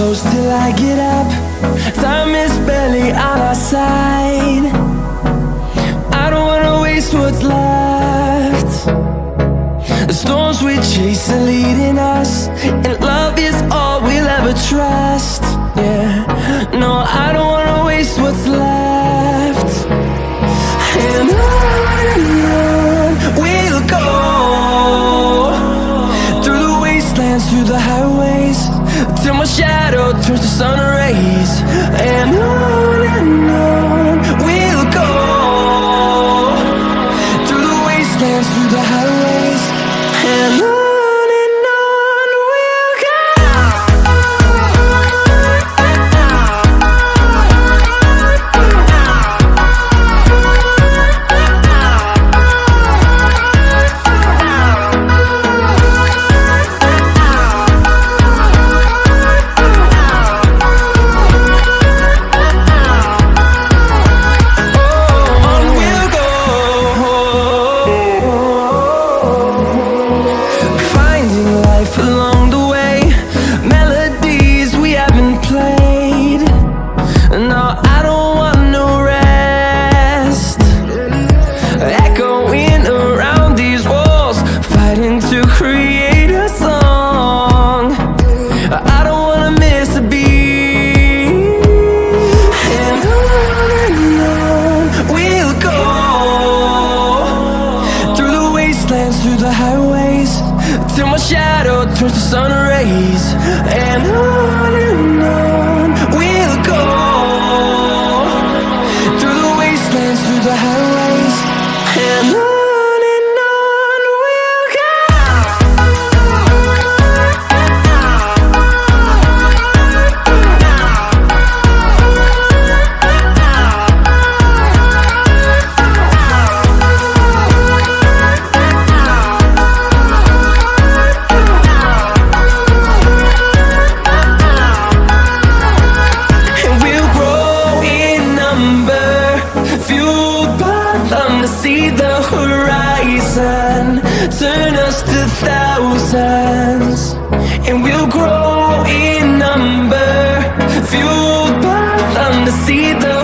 close till I get up. Time is barely on our side. I don't wanna waste what's left. The storms we chase are leading us, and love is all we'll ever trust. Yeah, no, I don't wanna waste what's left. And on we'll go, through the wastelands, through the highways, till my shadow turns to sun rays. And on we'll go, through the wastelands, through the highways, and on. Along the way, melodies we haven't played. No, I don't want no rest. Echoing around these walls, fighting to create a song. I don't wanna miss a beat. And on we'll go, through the wastelands, through the highways, till my shadow turns to sun rays. And on we'll go, through the wastelands, through the highways, and on. See the horizon, turn us to thousands, and we'll grow in number, fueled by them to see the